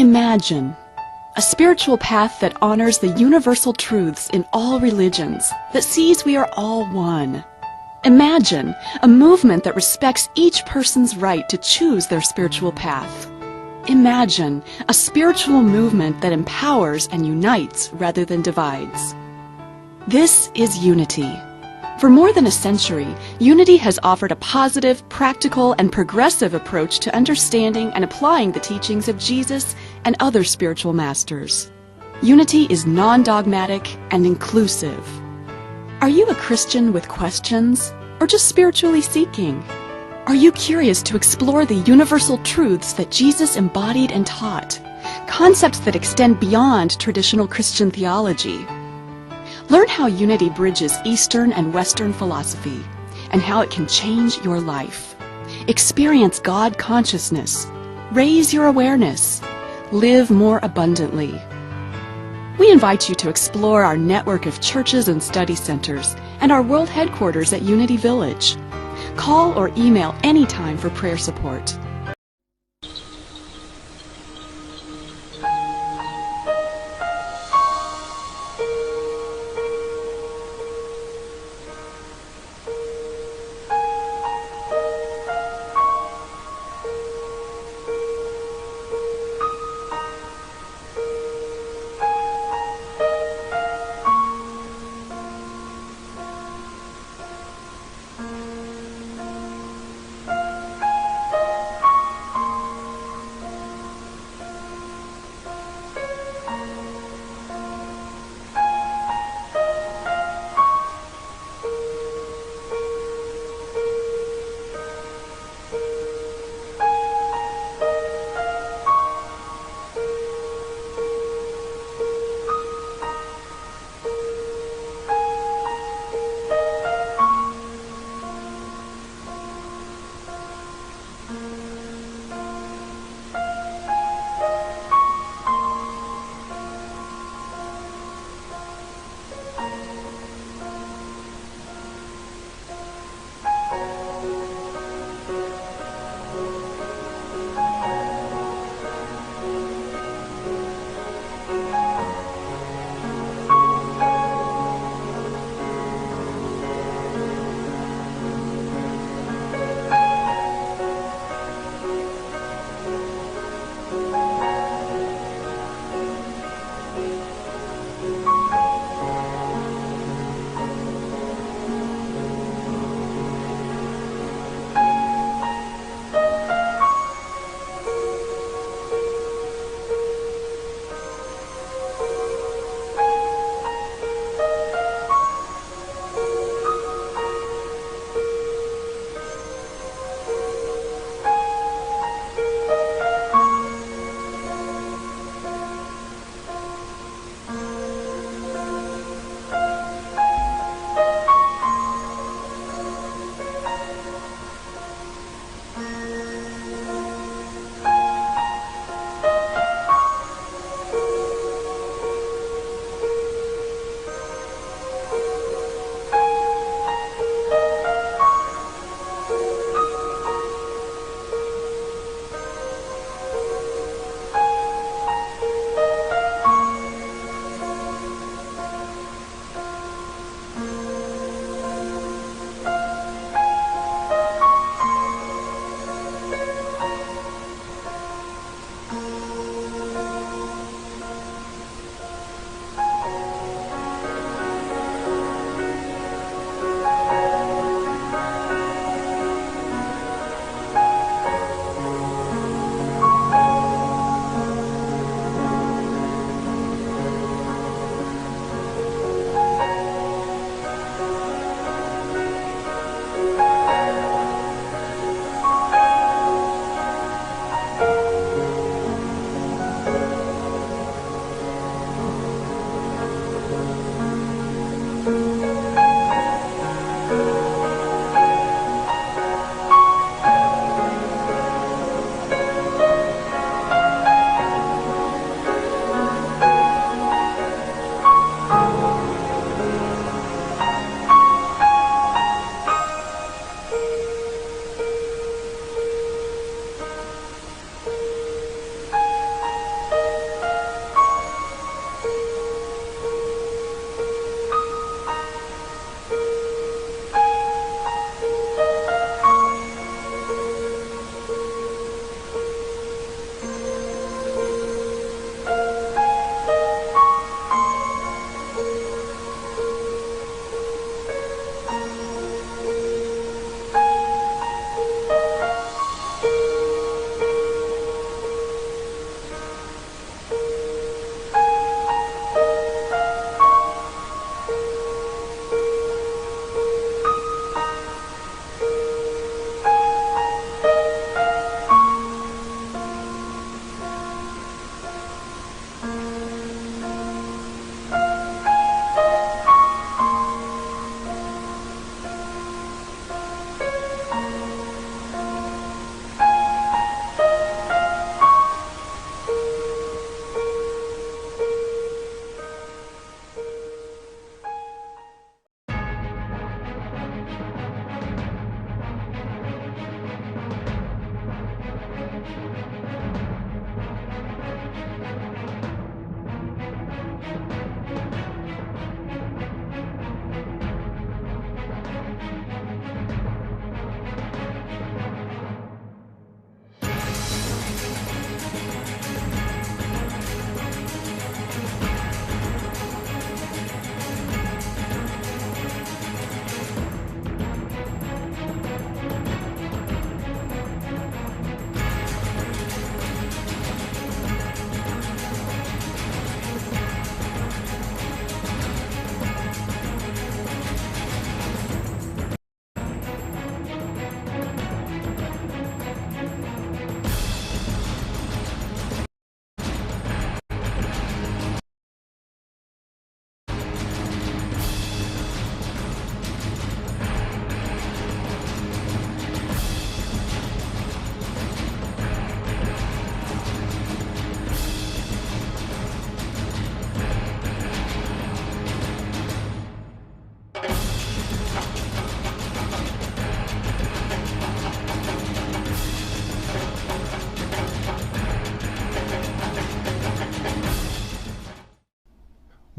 Imagine a spiritual path that honors the universal truths in all religions, that sees we are all one. Imagine a movement that respects each person's right to choose their spiritual path. Imagine a spiritual movement that empowers and unites rather than divides. This is Unity. For more than a century, Unity has offered a positive, practical, and progressive approach to understanding and applying the teachings of Jesus and other spiritual masters. Unity is non-dogmatic and inclusive. Are you a Christian with questions, or just spiritually seeking? Are you curious to explore the universal truths that Jesus embodied and taught, concepts that extend beyond traditional Christian theology? Learn how Unity bridges Eastern and Western philosophy and how it can change your life. Experience God consciousness. Raise your awareness. Live more abundantly. We invite you to explore our network of churches and study centers and our world headquarters at Unity Village. Call or email anytime for prayer support.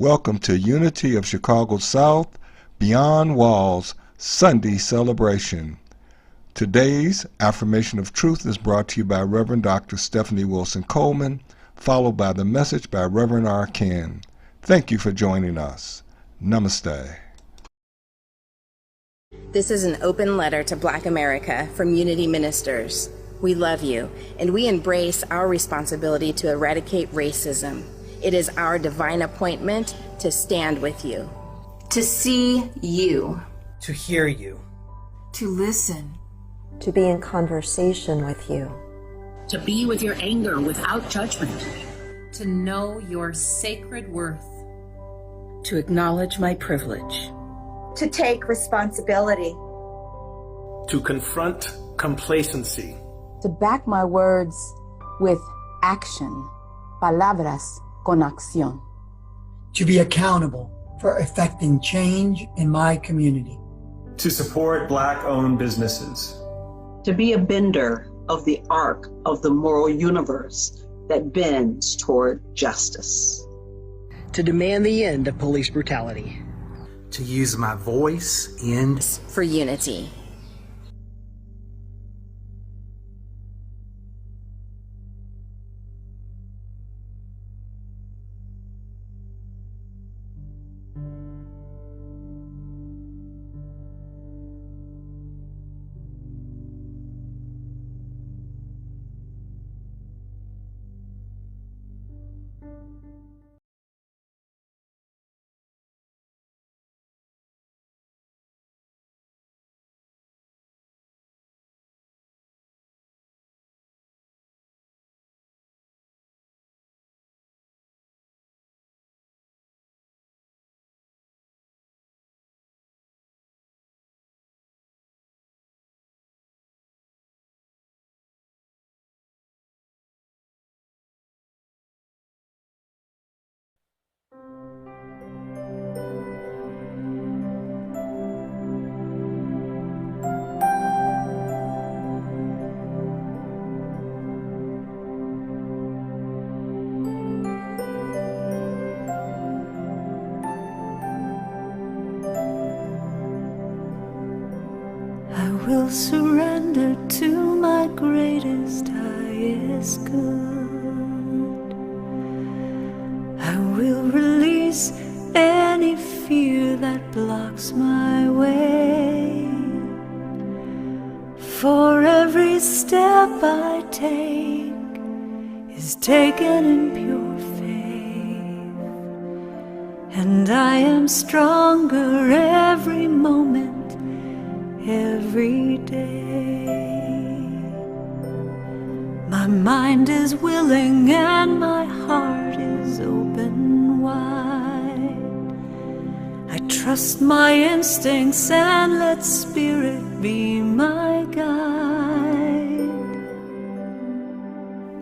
Welcome to Unity of Chicago South Beyond Walls Sunday celebration. Today's Affirmation of Truth is brought to you by Reverend Dr. Stephanie Wilson Coleman, followed by the message by Reverend R. Ken. Thank you for joining us. Namaste. This is an open letter to Black America from Unity Ministers. We love you, and we embrace our responsibility to eradicate racism. It is our divine appointment to stand with you, to see you, to hear you, to listen, to be in conversation with you, to be with your anger without judgment, to know your sacred worth, to acknowledge my privilege, to take responsibility, to confront complacency, to back my words with action, palabras con acción, to be accountable for effecting change in my community, to support Black-owned businesses, to be a bender of the arc of the moral universe that bends toward justice, to demand the end of police brutality, to use my voice in for unity. I will surrender to my greatest, highest good. I will release any fear that blocks my way. For every step I take is taken in pure faith, and I am stronger every moment, every day. My mind is willing and my heart is open wide. I trust my instincts and let spirit be my guide.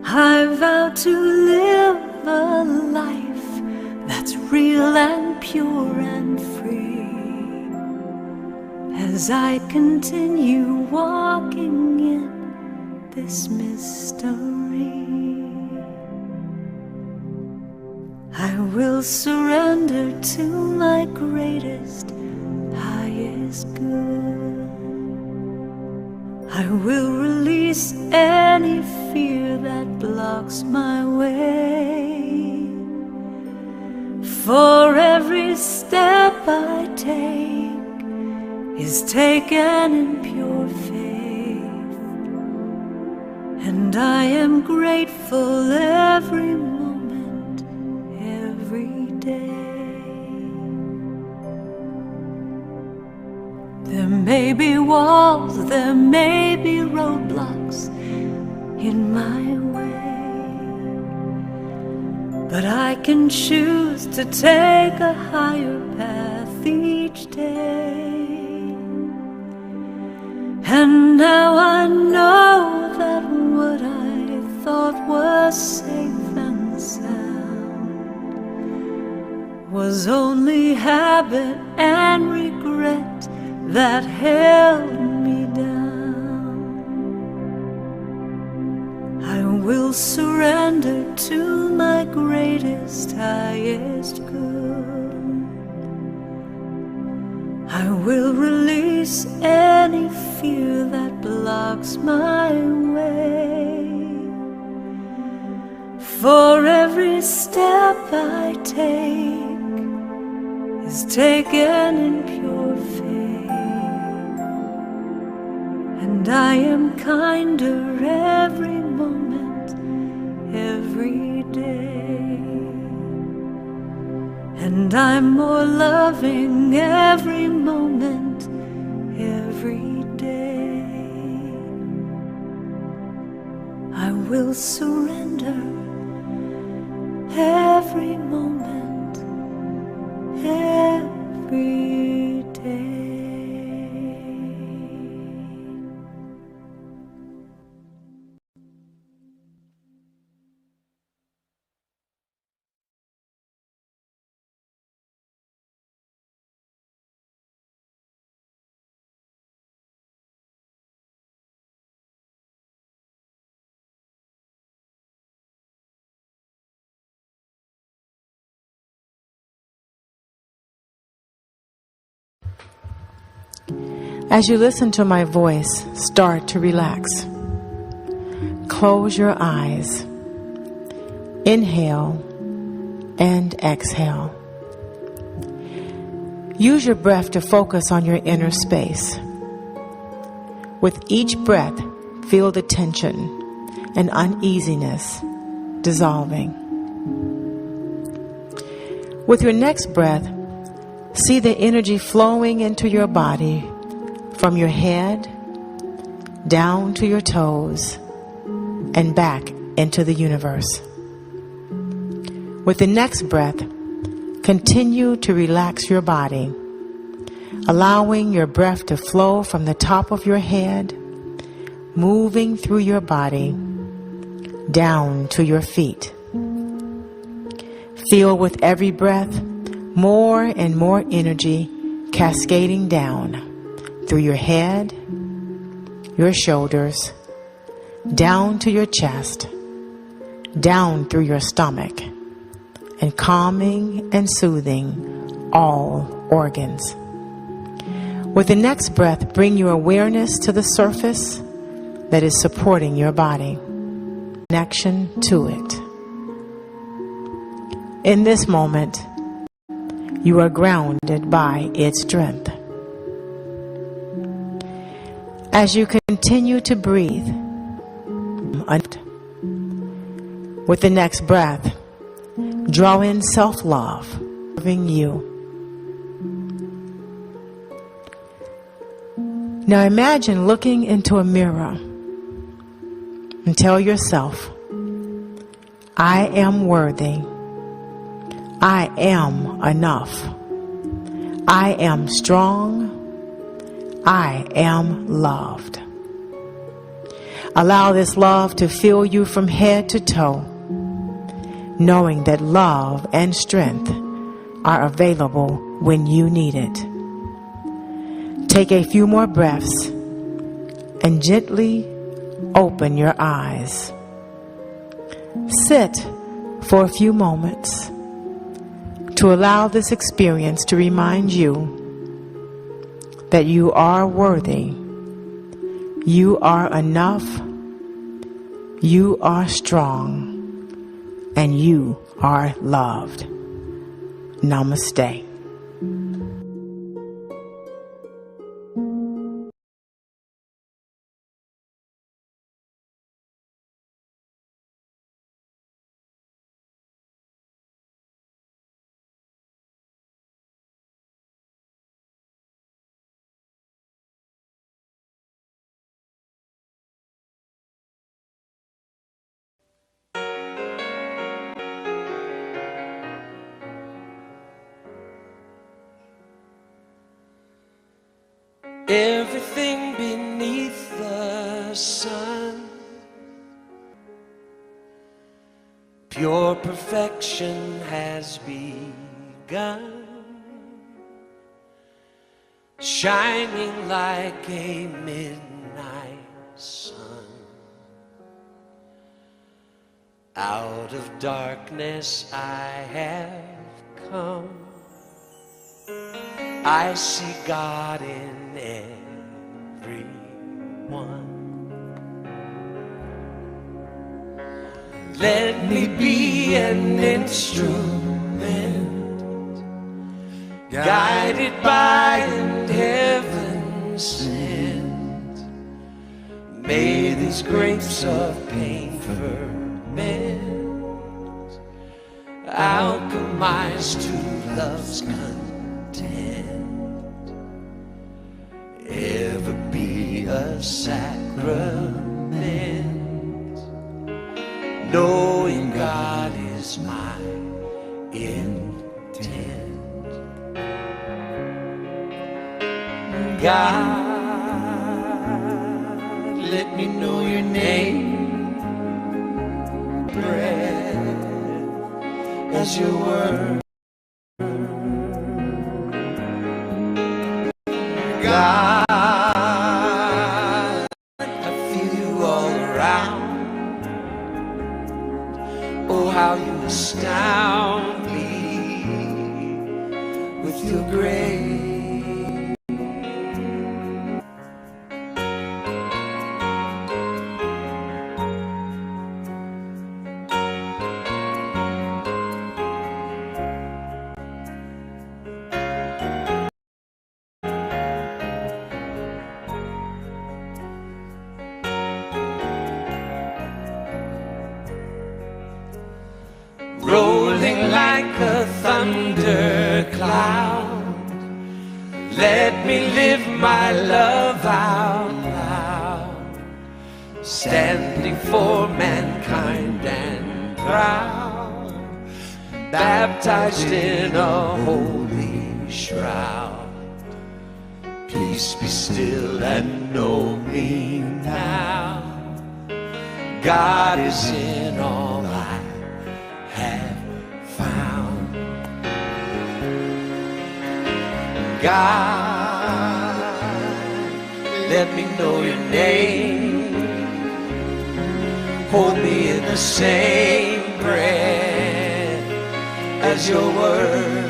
I vow to live a life that's real and pure and free, as I continue walking in this mystery. I will surrender to my greatest, highest good. I will release any fear that blocks my way. For every step I take is taken in pure faith, and I am grateful every moment, every day. There may be walls, there may be roadblocks in my way, but I can choose to take a higher path each day. And now I know that what I thought was safe and sound was only habit and regret that held me down. I will surrender to my greatest, highest good. I will release any fear that blocks my way. For every step I take is taken in pure faith, and I am kinder every moment, every day, and I'm more loving every moment, every day. I will surrender every moment, every day. As you listen to my voice, start to relax. Close your eyes. Inhale and exhale. Use your breath to focus on your inner space. With each breath, feel the tension and uneasiness dissolving. With your next breath, see the energy flowing into your body from your head down to your toes and back into the universe. With the next breath, continue to relax your body, allowing your breath to flow from the top of your head, moving through your body down to your feet. Feel with every breath more and more energy cascading down through your head, your shoulders, down to your chest, down through your stomach, and calming and soothing all organs. With the next breath, bring your awareness to the surface that is supporting your body. Connection to it. In this moment, you are grounded by its strength. As you continue to breathe, with the next breath, draw in self-love, loving you. Now imagine looking into a mirror and tell yourself, I am worthy. I am enough. I am strong. I am loved. Allow this love to fill you from head to toe, knowing that love and strength are available when you need it. Take a few more breaths and gently open your eyes. Sit for a few moments to allow this experience to remind you that you are worthy, you are enough, you are strong, and you are loved. Namaste. Everything beneath the sun, pure perfection has begun, shining like a midnight sun. Out of darkness I have come. I see God in everyone. Let me be an instrument, guided by an heaven sent. May these grapes of pain ferment, alchemize to love's content, ever be a sacrament, knowing God is my intent. God, let me know your name. Breath as your word. God, I feel you all around. Oh, how you astound me with your grace. Rolling like a thundercloud, let me live my love out loud, standing for mankind and proud, baptized in a holy shroud. Peace be still and know me now. God is in all I have found. God, let me know your name. Hold me in the same breath as your word.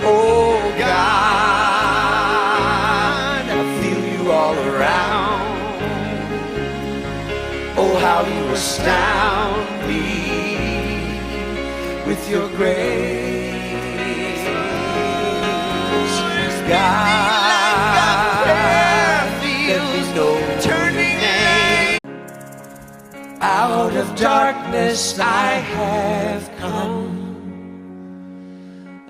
Oh God, I feel you all around. Oh, how you astound me with your grace. God, let me know your name. Out of darkness I have come.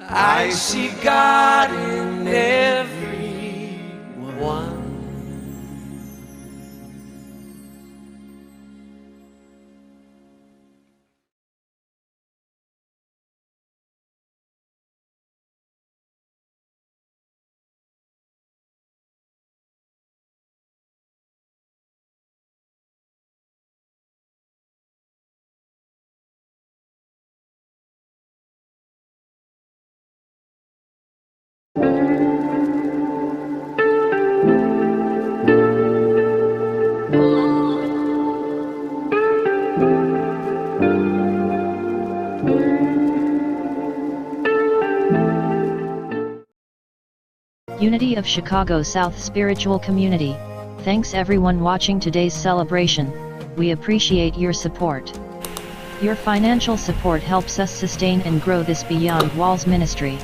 I see God in everyone. Unity of Chicago South Spiritual Community. Thanks everyone watching today's celebration. We appreciate your support. Your financial support helps us sustain and grow this Beyond Walls ministry.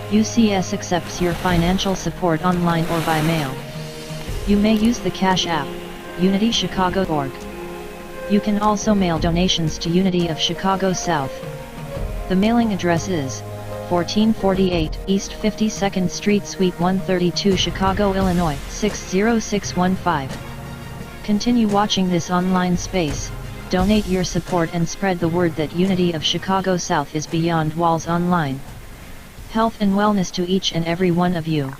UCS accepts your financial support online or by mail. You may use the Cash App, UnityChicago.org. You can also mail donations to Unity of Chicago South. The mailing address is 1448 East 52nd Street Suite 132 Chicago, Illinois 60615. Continue watching this online space, donate your support and spread the word that Unity of Chicago South is Beyond Walls online. Health and wellness to each and every one of you.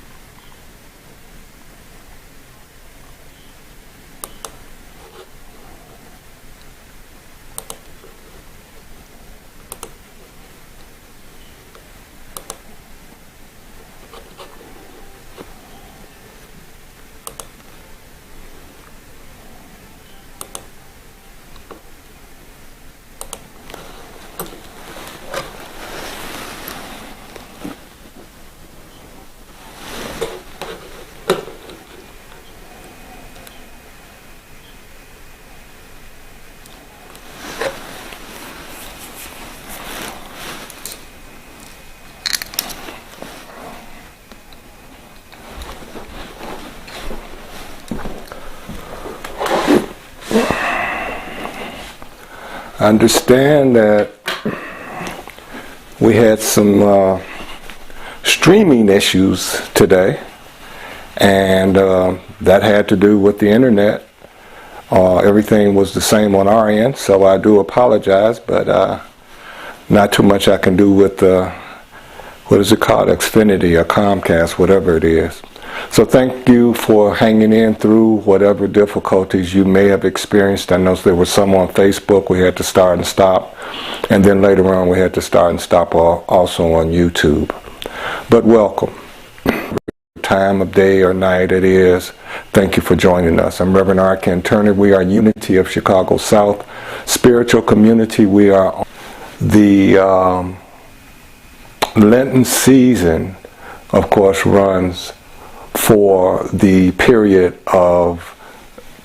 I understand that we had some streaming issues today, and that had to do with the internet. Everything was the same on our end, so I do apologize, but not too much I can do with what is it called, Xfinity or Comcast, whatever it is. So thank you for hanging in through whatever difficulties you may have experienced. I know there was some on Facebook we had to start and stop, and then later on we had to start and stop also on YouTube. But welcome. Time of day or night it is. Thank you for joining us. I'm Reverend R. Ken Turner. We are Unity of Chicago South Spiritual Community. We are the Lenten season, of course, runs for the period of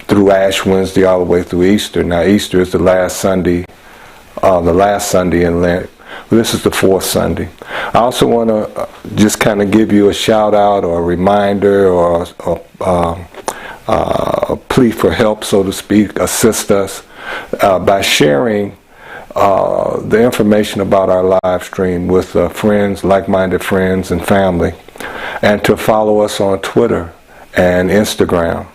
through Ash Wednesday all the way through Easter. Now Easter is the last Sunday in Lent. This is the fourth Sunday. I also want to just kind of give you a shout out or a reminder or a plea for help, so to speak. Assist us by sharing the information about our live stream with friends, like-minded friends and family, and to follow us on Twitter and Instagram.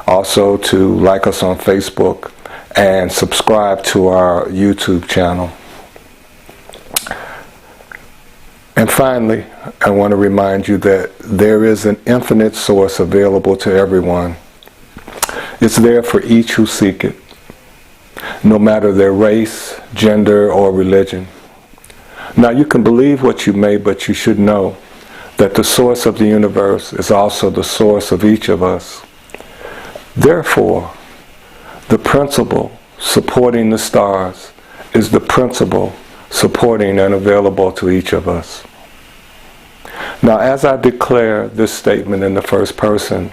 Also to like us on Facebook and subscribe to our YouTube channel. And finally, I want to remind you that there is an infinite source available to everyone. It's there for each who seek it, no matter their race, gender, or religion. Now, you can believe what you may, but you should know that the source of the universe is also the source of each of us. Therefore, the principle supporting the stars is the principle supporting and available to each of us. Now, as I declare this statement in the first person,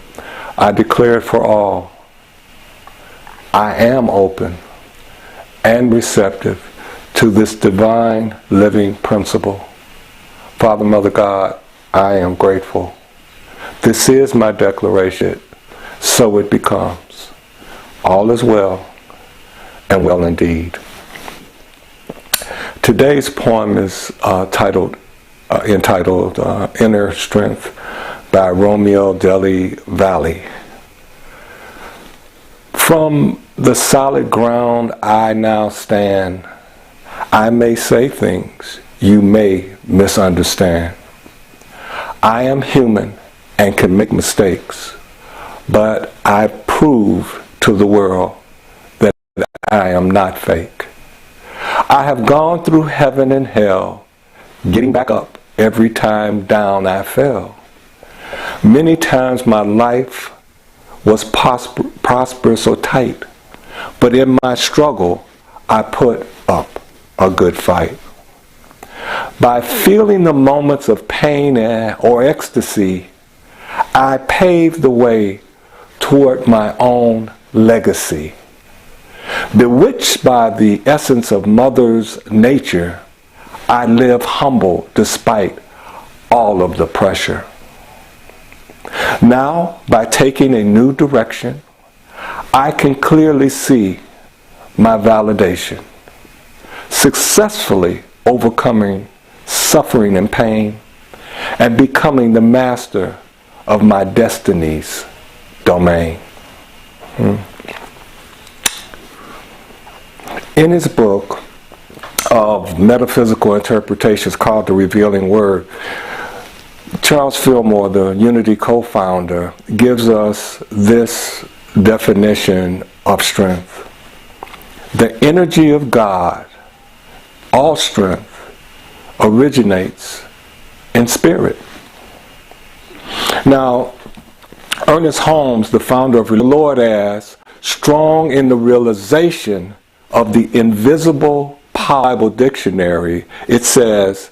I declare it for all. I am open and receptive to this divine living principle. Father, Mother God, I am grateful. This is my declaration, so it becomes. All is well, and well indeed. Today's poem is entitled Inner Strength by Romeo Delle Valle. From the solid ground I now stand, I may say things you may misunderstand. I am human and can make mistakes, but I prove to the world that I am not fake. I have gone through heaven and hell, getting back up every time down I fell. Many times my life was prosperous or tight, but in my struggle I put up a good fight. By feeling the moments of pain or ecstasy, I paved the way toward my own legacy. Bewitched by the essence of Mother's nature, I live humble despite all of the pressure. Now, by taking a new direction, I can clearly see my validation. Successfully overcoming suffering and pain and becoming the master of my destiny's domain. In his book of metaphysical interpretations called The Revealing Word, Charles Fillmore, the Unity co-founder, gives us this definition of strength. The energy of God, all strength, originates in spirit. Now, Ernest Holmes, the founder of the Lord, as strong in the realization of the invisible Bible dictionary, it says,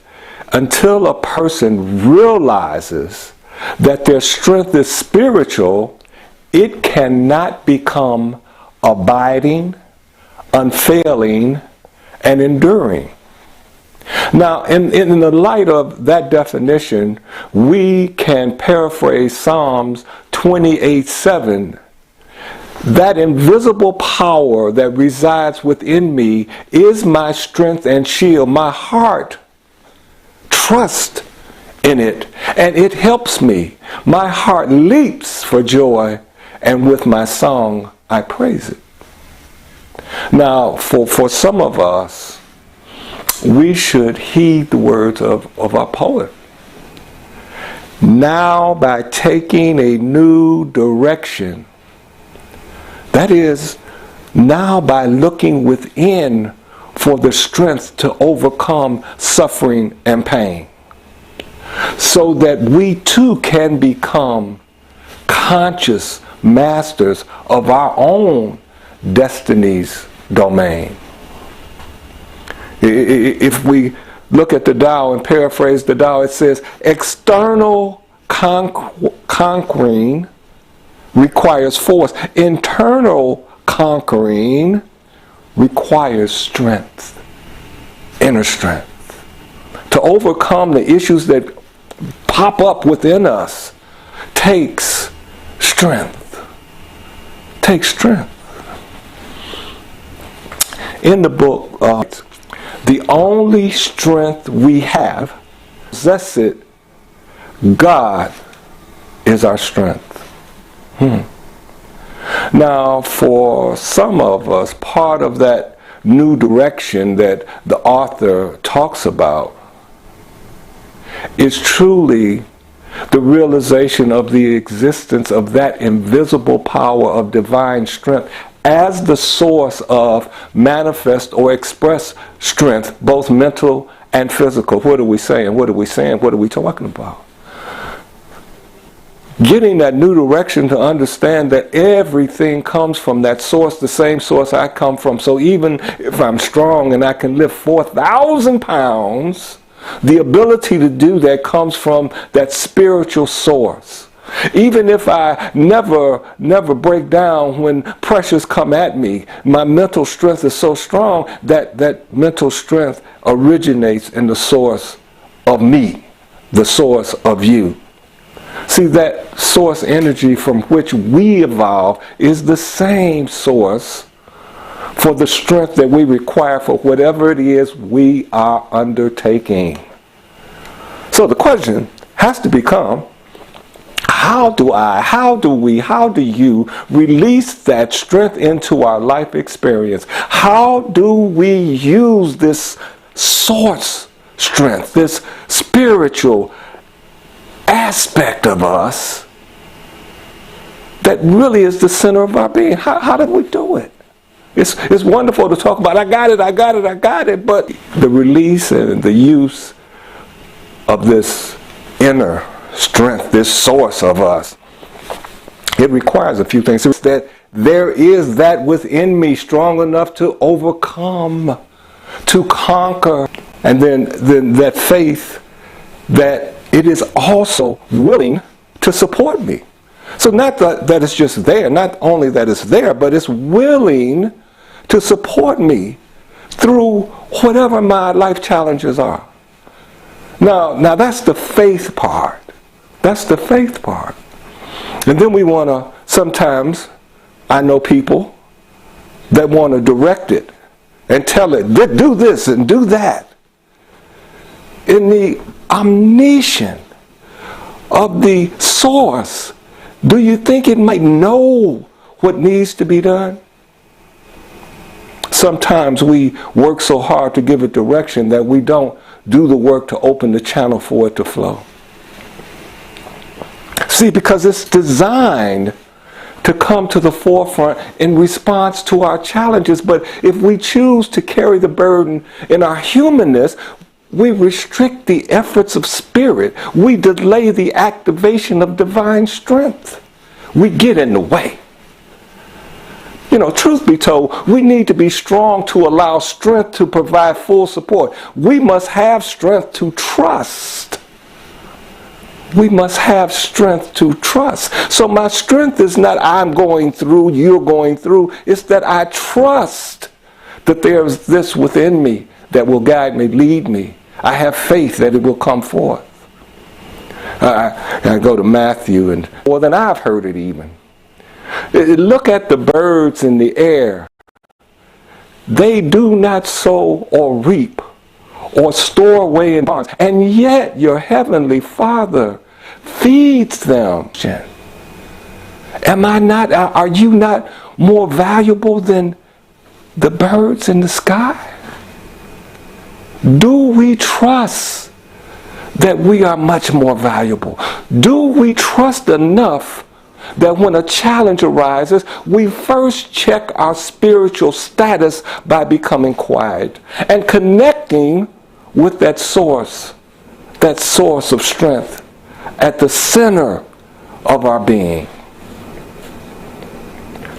until a person realizes that their strength is spiritual, it cannot become abiding, unfailing, and enduring. Now, in the light of that definition, we can paraphrase Psalms 28:7 That invisible power that resides within me is my strength and shield. My heart trusts in it, and it helps me. My heart leaps for joy, and with my song I praise it. Now, for some of us, we should heed the words of our poet. Now, by taking a new direction, that is, now by looking within for the strength to overcome suffering and pain, so that we too can become conscious masters of our own destiny's domain. If we look at the Tao and paraphrase the Tao, it says, external conquering requires force. Internal conquering requires strength, inner strength. To overcome the issues that pop up within us takes strength. Takes strength. In the book, the only strength we have, possess it, God is our strength. Now, for some of us, part of that new direction that the author talks about is truly the realization of the existence of that invisible power of divine strength as the source of manifest or express strength, both mental and physical. What are we saying? What are we saying? What are we talking about? Getting that new direction to understand that everything comes from that source, the same source I come from. So even if I'm strong and I can lift 4,000 pounds, the ability to do that comes from that spiritual source. Even if I never break down when pressures come at me, my mental strength is so strong that mental strength originates in the source of me, the source of you. See, that source energy from which we evolve is the same source for the strength that we require for whatever it is we are undertaking. So the question has to become, how do you release that strength into our life experience? How do we use this source strength, this spiritual aspect of us that really is the center of our being? How do we do it? It's wonderful to talk about, I got it, but the release and the use of this inner strength, this source of us, it requires a few things. It's that there is that within me strong enough to overcome, to conquer, and then that faith that it is also willing to support me. So not that it's just there, not only that it's there, but it's willing to support me through whatever my life challenges are. Now that's the faith part. That's the faith part. And then we want to, sometimes, I know people that want to direct it and tell it, do this and do that. In the omniscience of the source, do you think it might know what needs to be done? Sometimes we work so hard to give it direction that we don't do the work to open the channel for it to flow. See, because it's designed to come to the forefront in response to our challenges, but if we choose to carry the burden in our humanness, we restrict the efforts of spirit. We delay the activation of divine strength. We get in the way. You know, truth be told, we need to be strong to allow strength to provide full support. We must have strength to trust. We must have strength to trust. So my strength is not I'm going through, you're going through. It's that I trust that there's this within me that will guide me, lead me. I have faith that it will come forth. I go to Matthew, and more than I've heard it even. Look at the birds in the air. They do not sow or reap or store away in barns, and yet your heavenly Father feeds them. Are you not more valuable than the birds in the sky? Do we trust that we are much more valuable? Do we trust enough that when a challenge arises, we first check our spiritual status by becoming quiet and connecting with that source of strength at the center of our being?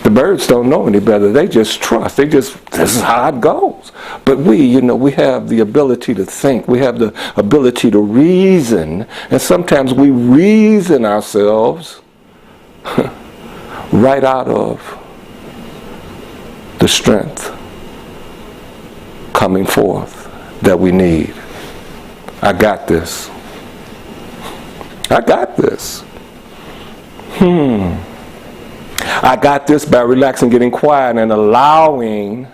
The birds don't know any better. They just trust. This is how it goes. But we have the ability to think. We have the ability to reason. And sometimes we reason ourselves right out of the strength coming forth that we need. I got this. I got this. I got this by relaxing, getting quiet, and allowing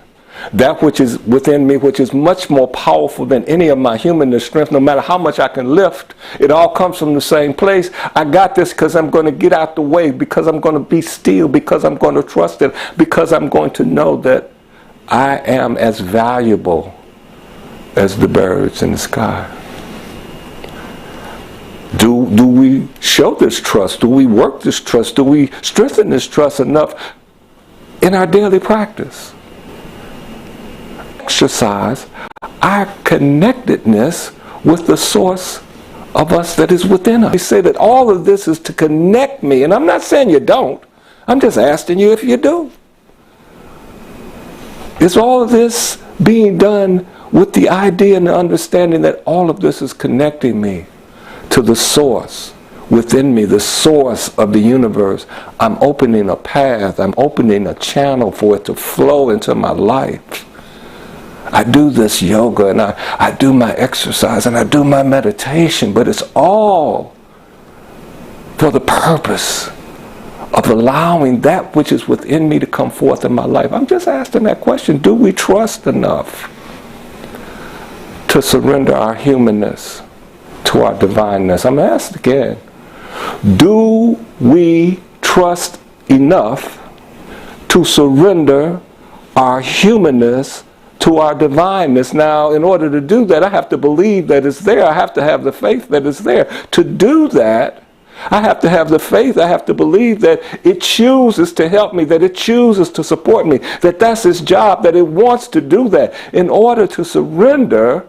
that which is within me, which is much more powerful than any of my humanness strength. No matter how much I can lift, it all comes from the same place. I got this because I'm going to get out the way, because I'm going to be still, because I'm going to trust it, because I'm going to know that I am as valuable as the birds in the sky. Do we show this trust? Do we work this trust? Do we strengthen this trust enough in our daily practice? Exercise our connectedness with the source of us that is within us. We say that all of this is to connect me, and I'm not saying you don't. I'm just asking you if you do. Is all of this being done with the idea and the understanding that all of this is connecting me to the source within me, the source of the universe? I'm opening a path. I'm opening a channel for it to flow into my life. I do this yoga, and I do my exercise, and I do my meditation, but it's all for the purpose of allowing that which is within me to come forth in my life. I'm just asking that question. Do we trust enough to surrender our humanness to our divineness? I'm asked again. Do we trust enough to surrender our humanness to our divineness? Now, in order to do that, I have to believe that it's there. I have to have the faith that it's there. To do that, I have to have the faith. I have to believe that it chooses to help me, that it chooses to support me, that that's its job, that it wants to do that. In order to surrender,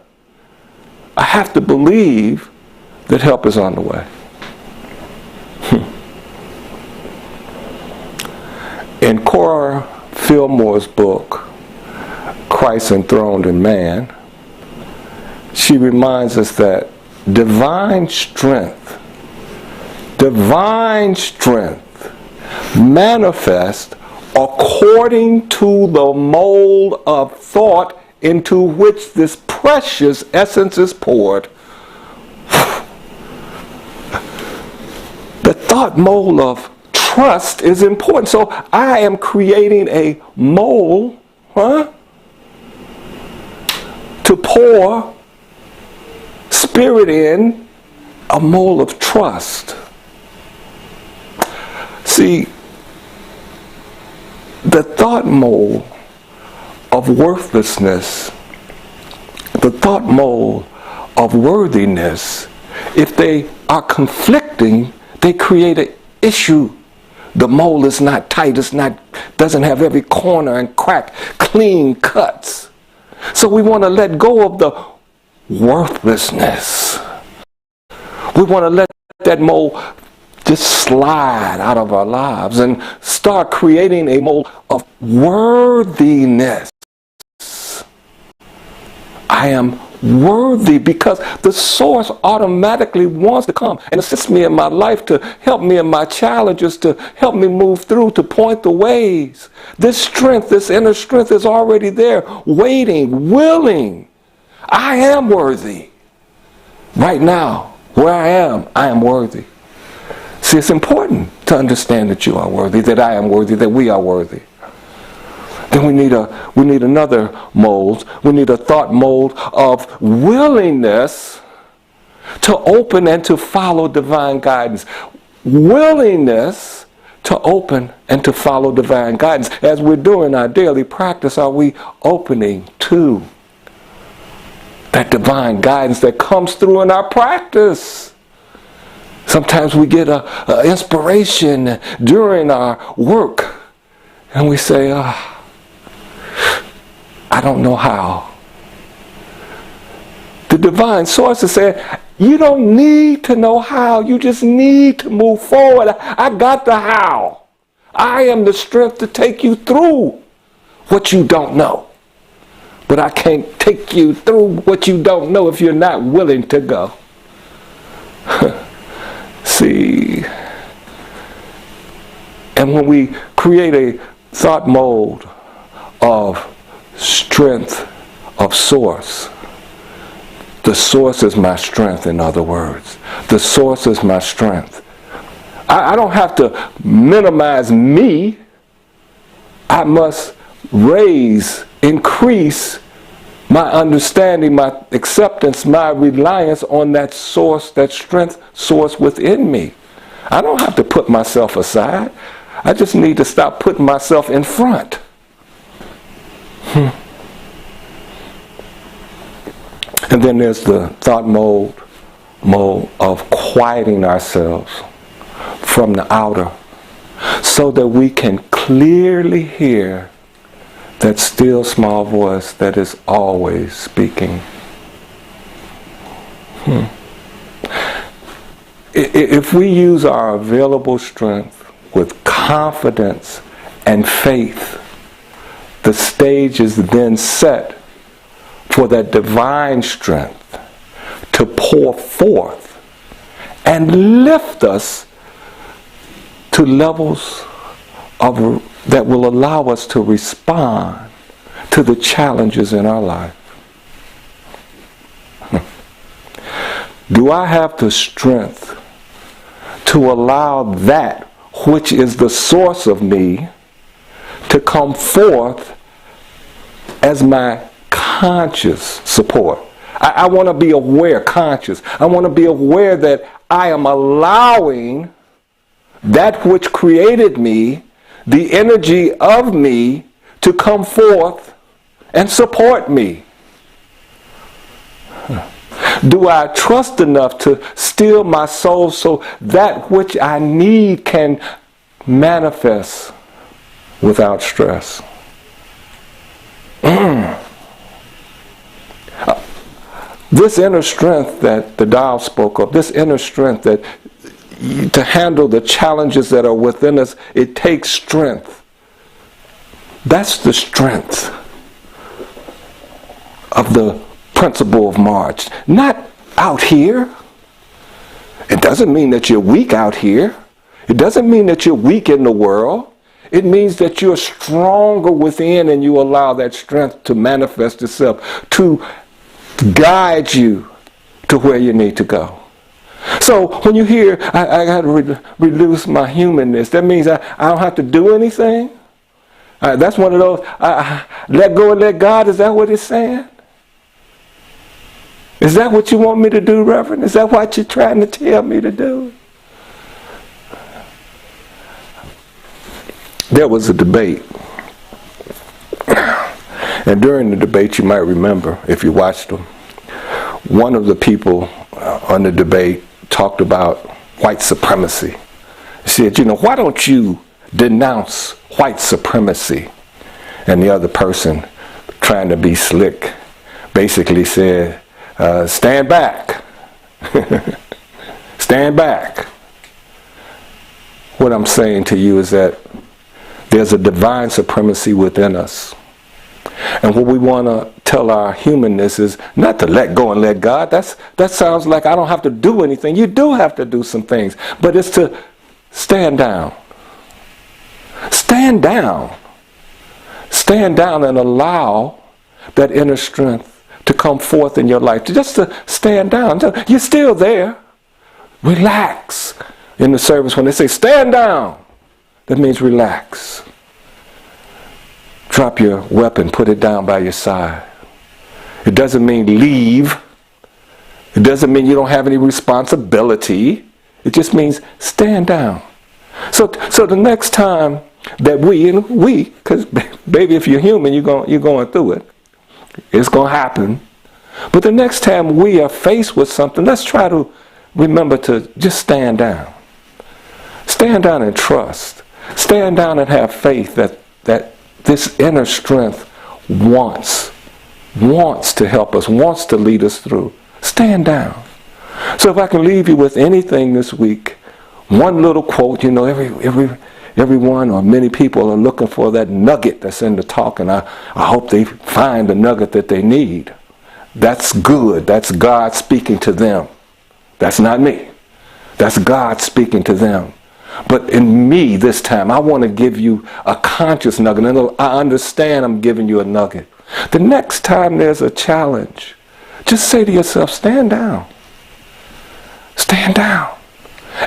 I have to believe that help is on the way. In Cora Fillmore's book, Christ Enthroned in Man, she reminds us that divine strength manifests according to the mold of thought into which this precious essence is poured. The thought mold of trust is important. So I am creating a mold, to pour spirit in, a mold of trust. See, the thought mold of worthlessness, the thought mold of worthiness, if they are conflicting, they create an issue. The mold is not tight, doesn't have every corner and crack, clean cuts. So we want to let go of the worthlessness. We want to let that mold just slide out of our lives and start creating a mold of worthiness. I am worthy because the source automatically wants to come and assist me in my life, to help me in my challenges, to help me move through, to point the ways. This strength, this inner strength is already there, waiting, willing. I am worthy. Right now, where I am worthy. See, it's important to understand that you are worthy, that I am worthy, that we are worthy. Then we need another mold. We need a thought mold of willingness to open and to follow divine guidance. Willingness to open and to follow divine guidance. As we're doing our daily practice, are we opening to that divine guidance that comes through in our practice? Sometimes we get a inspiration during our work and we say, I don't know how. The divine source is saying, you don't need to know how. You just need to move forward. I got the how. I am the strength to take you through what you don't know. But I can't take you through what you don't know if you're not willing to go. See, and when we create a thought mold of strength of source, the source is my strength, in other words. The source is my strength. I don't have to minimize me. I must increase my understanding, my acceptance, my reliance on that source, that strength source within me. I don't have to put myself aside. I just need to stop putting myself in front. And then there's the thought mold of quieting ourselves from the outer so that we can clearly hear that still small voice that is always speaking. If we use our available strength with confidence and faith, the stage is then set for that divine strength to pour forth and lift us to levels that will allow us to respond to the challenges in our life. Do I have the strength to allow that which is the source of me to come forth as my conscious support? I want to be aware, conscious. I want to be aware that I am allowing that which created me, the energy of me, to come forth and support me. Do I trust enough to still my soul so that which I need can manifest without stress? This inner strength that the Tao spoke of, this inner strength that to handle the challenges that are within us, it takes strength. That's the strength of the principle of March. Not out here. It doesn't mean that you're weak out here. It doesn't mean that you're weak in the world. It means that you're stronger within and you allow that strength to manifest itself, to guide you to where you need to go. So when you hear, I got to reduce my humanness, that means I don't have to do anything. That's one of those, let go and let God, is that what it's saying? Is that what you want me to do, Reverend? Is that what you're trying to tell me to do? There was a debate. And during the debate, you might remember, if you watched them, one of the people on the debate talked about white supremacy. He said, why don't you denounce white supremacy? And the other person, trying to be slick, basically said, stand back. Stand back. What I'm saying to you is that there's a divine supremacy within us. And what we want to tell our humanness is not to let go and let God. That sounds like I don't have to do anything. You do have to do some things. But it's to stand down. Stand down. Stand down and allow that inner strength to come forth in your life. Just to stand down. You're still there. Relax. in the service, when they say stand down, that means relax. Drop your weapon, put it down by your side. It doesn't mean leave. It doesn't mean you don't have any responsibility. It just means stand down. So the next time that we, because baby, if you're human, you're going through it. It's going to happen. But the next time we are faced with something, let's try to remember to just stand down. Stand down and trust. Stand down and have faith that this inner strength wants to help us, wants to lead us through. Stand down. So if I can leave you with anything this week, one little quote, everyone or many people are looking for that nugget that's in the talk, and I hope they find the nugget that they need. That's good. That's God speaking to them. That's not me. That's God speaking to them. But in me this time, I want to give you a conscious nugget. And I understand I'm giving you a nugget. The next time there's a challenge, just say to yourself, stand down. Stand down.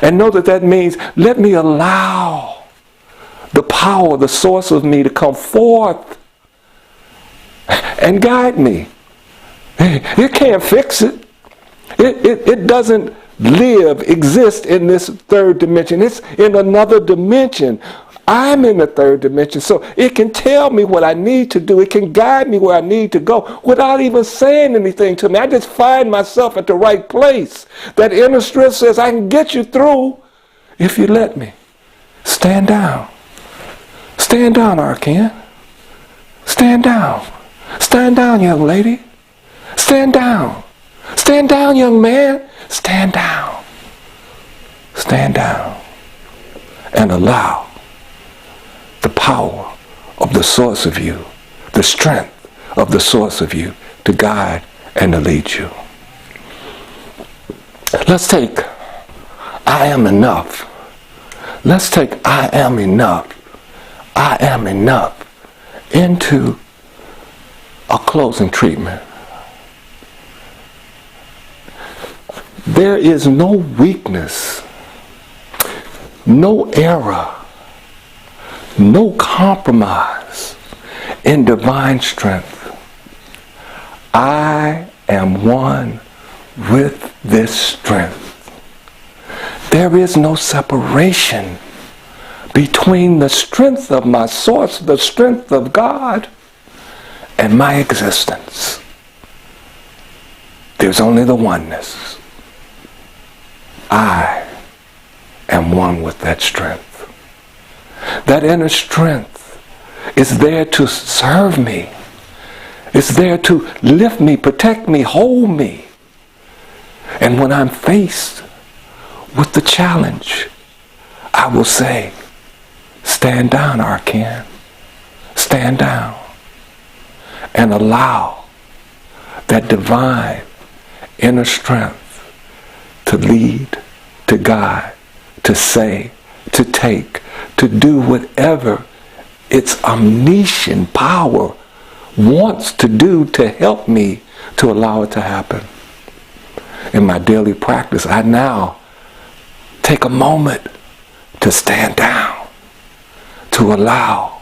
And know that means let me allow the power, the source of me to come forth and guide me. It can't fix it. It doesn't exist in this third dimension. It's in another dimension. I'm in the third dimension, so it can tell me what I need to do. It can guide me where I need to go without even saying anything to me. I just find myself at the right place. That inner strength says, I can get you through if you let me. Stand down. Stand down, Arkan. Stand down. Stand down, young lady. Stand down. Stand down, young man. Stand down. Stand down. And allow the power of the source of you, the strength of the source of you to guide and to lead you. Let's take I am enough. Let's take I am enough. I am enough into a closing treatment. There is no weakness, no error, no compromise in divine strength. I am one with this strength. There is no separation between the strength of my source, the strength of God, and my existence. There's only the oneness. I am one with that strength. That inner strength is there to serve me. It's there to lift me, protect me, hold me. And when I'm faced with the challenge, I will say, stand down, Arkan. Stand down. And allow that divine inner strength to lead, to guide, to say, to take, to do whatever its omniscient power wants to do to help me to allow it to happen. In my daily practice, I now take a moment to stand down, to allow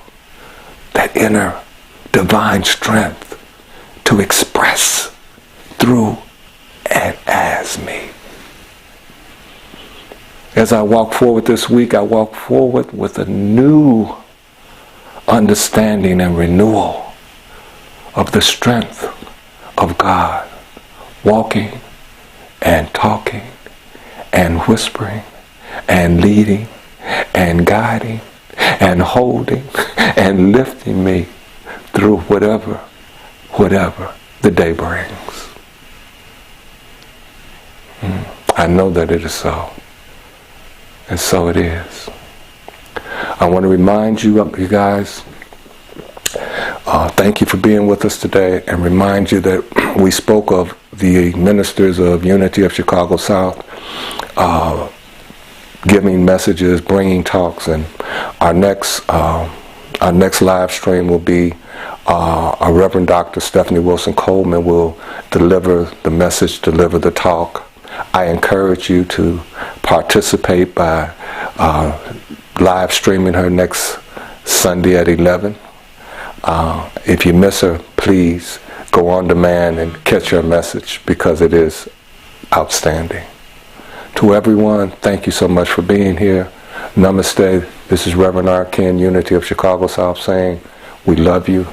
that inner divine strength to express through and as me. As I walk forward this week, I walk forward with a new understanding and renewal of the strength of God, walking and talking and whispering and leading and guiding and holding and lifting me through whatever the day brings. I know that it is so. And so it is. I want to remind you guys, thank you for being with us today, and remind you that we spoke of the ministers of Unity of Chicago South giving messages, bringing talks, and our next live stream will be our Reverend Dr. Stephanie Wilson Coleman will deliver the message, deliver the talk. I encourage you to participate by live streaming her next Sunday at 11. If you miss her, please go on demand and catch her message, because it is outstanding. To everyone, thank you so much for being here. Namaste. This is Reverend R. Ken, Unity of Chicago South, saying we love you,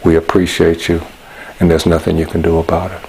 we appreciate you, and there's nothing you can do about it.